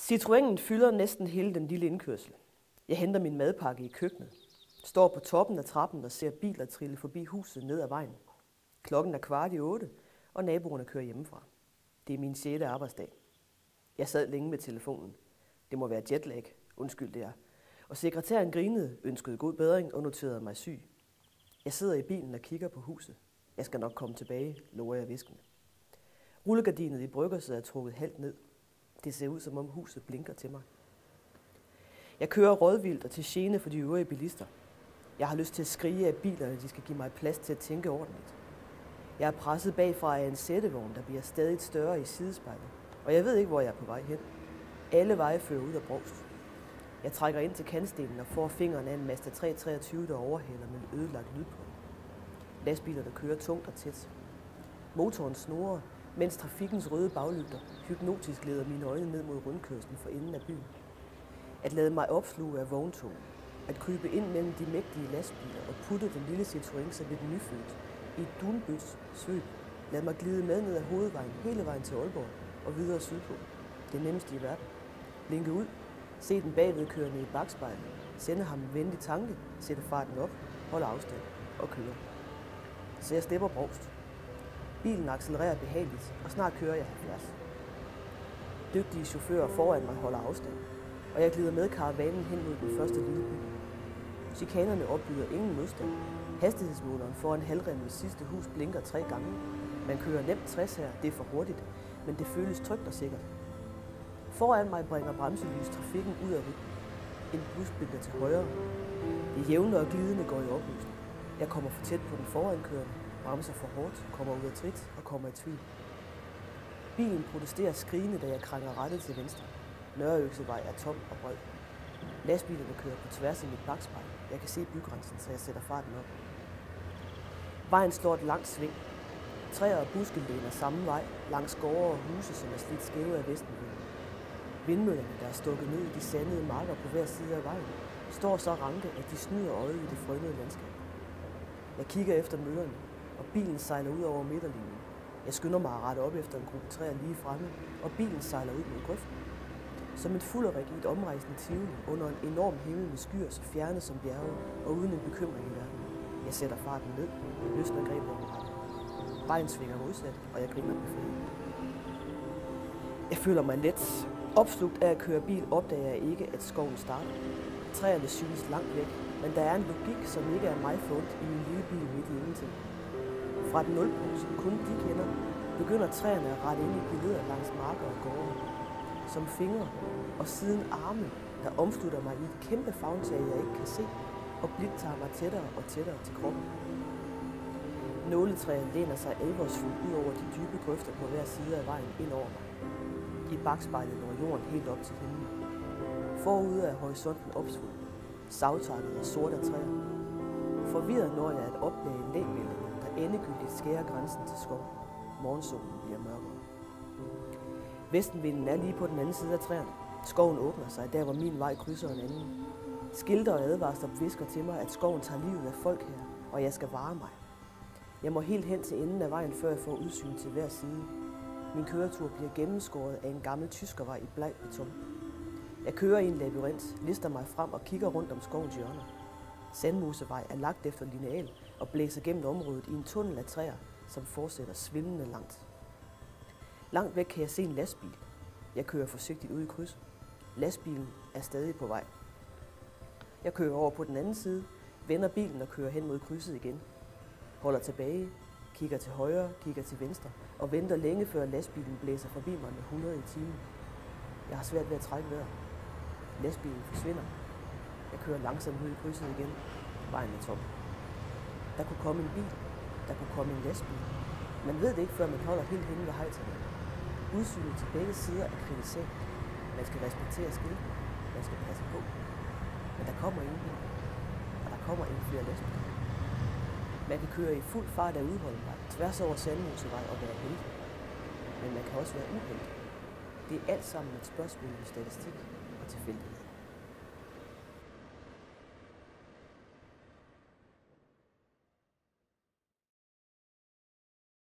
Citroënen fylder næsten hele den lille indkørsel. Jeg henter min madpakke i køkkenet. Står på toppen af trappen og ser biler trille forbi huset ned ad vejen. Klokken er 7:15, og naboerne kører hjemmefra. Det er min 6. arbejdsdag. Jeg sad længe med telefonen. Det må være jetlag, undskyldte jeg. Og sekretæren grinede, ønskede god bedring og noterede mig syg. Jeg sidder i bilen og kigger på huset. Jeg skal nok komme tilbage, lover jeg hviskende. Rullegardinet i bryggerset er trukket halvt ned. Det ser ud, som om huset blinker til mig. Jeg kører rådvildt og til gene for de øvrige bilister. Jeg har lyst til at skrige af bilerne, de skal give mig plads til at tænke ordentligt. Jeg er presset bagfra af en sættevogn, der bliver stadig større i sidespejlet, og jeg ved ikke, hvor jeg er på vej hen. Alle veje fører ud af Brovst. Jeg trækker ind til kantstenen og får fingeren af en Mazda 323, der overhælder med ødelagt lyd på. Lastbilerne kører tungt og tæt. Motoren snurrer, mens trafikkens røde baglygter hypnotisk leder mine øjne ned mod rundkørslen for enden af byen. At lade mig opsluge af vogntog, at krybe ind mellem de mægtige lastbiler og putte den lille Citroën som lidt nyfødt i et dunbøds svøb. Lad mig glide med ned ad hovedvejen hele vejen til Aalborg og videre sydpå. Det nemmeste i verden. Blinke ud, se den bagvedkørende i bakspejlet, sende ham en venlig tanke, sætte farten op, holde afstand og køre. Så jeg stepper Brovst. Bilen accelererer behageligt, og snart kører jeg 70. Dygtige chauffører foran mig holder afstand, og jeg glider med karavanen hen mod den første lille by. Chikanerne opbyder ingen modstand. Hastighedsmåleren foran halvremmens sidste hus blinker 3 gange. Man kører nemt 60 her, det er for hurtigt, men det føles trygt og sikkert. Foran mig bringer bremselys trafikken ud af rytmen. En bus blinker til højre. Det jævne og glidende går i opløsning. Jeg kommer for tæt på den forankørende, bremser for hårdt, kommer ud af trit og kommer i tvivl. Bilen protesterer skrigende, da jeg krænger rettet til venstre. Nørreøksevej er tom og bred. Lastbilerne kører på tværs af mit bakspejl. Jeg kan se bygrænsen, så jeg sætter farten op. Vejen slår et langt sving. Træer og buske læner samme vej, langs gårde og huse, som er slidt skæve af vestenvinden. Vindmøllerne, der er stukket ned i de sandede marker på hver side af vejen, står så ranke, at de snyder øjet i det frynede landskab. Jeg kigger efter møllerne, og bilen sejler ud over midterlinjen. Jeg skynder mig at rette op efter en gruppe træer lige fremme, og bilen sejler ud mod grøften. Som et fulderik i et omrejsende tivoli under en enorm himmel med skyer så fjerne som bjerge og uden en bekymring i verden. Jeg sætter farten ned, løsner grebet om rettet. Vejen svinger modsat, og jeg griner befriet. Jeg føler mig let. Opslugt af at køre bil opdager jeg ikke, at skoven starter. Træerne synes langt væk, men der er en logik, som ikke er mig fundet i min lille bil midt i ingenting. Fra et nulpunkt, som kun de kender, begynder træerne at rette ind i billeder langs marker og gårde. Som fingre og siden arme, der omslutter mig i et kæmpe favntag, jeg ikke kan se, og blidt tager mig tættere og tættere til kroppen. Nåletræet læner sig alvorsfuldt ud over de dybe grøfter på hver side af vejen ind over mig. I bakspejlet når jorden helt op til himlen. Forude er horisonten opsvulmet, savtakket og sort af træer. Forvirret når jeg at opdage lægvældingen, der endegyldigt skærer grænsen til skov. Morgensolen bliver mørkere. Vestenvinden er lige på den anden side af træerne. Skoven åbner sig, der hvor min vej krydser en anden. Skilter og advarsler hvisker til mig, at skoven tager livet af folk her, og jeg skal vare mig. Jeg må helt hen til enden af vejen, før jeg får udsyn til hver side. Min køretur bliver gennemskåret af en gammel tyskervej i bleg beton. Jeg kører i en labyrint, lister mig frem og kigger rundt om skovens hjørner. Sandmosevej er lagt efter lineal og blæser gennem området i en tunnel af træer, som fortsætter svimlende langt. Langt væk kan jeg se en lastbil. Jeg kører forsigtigt ud i krydset. Lastbilen er stadig på vej. Jeg kører over på den anden side, vender bilen og kører hen mod krydset igen. Holder tilbage, kigger til højre, kigger til venstre og venter længe før lastbilen blæser forbi mig med 100 i timen. Jeg har svært ved at trække vejret. Lastbilen forsvinder. Jeg kører langsomt ud i krydset igen. Vejen er tom. Der kunne komme en bil. Der kunne komme en lastbil. Man ved det ikke, før man holder helt henne ved hejterne. Udsynet til begge sider er kritisabelt. Man skal respektere skiltene. Man skal passe på. Men der kommer ingen bil. Og der kommer ingen flere lastbiler. Man kan køre i fuld fart af udholdenvej, tværs over Sandmosevej og være heldig. Men man kan også være uheldig. Det er alt sammen et spørgsmål om statistik og tilfældighed.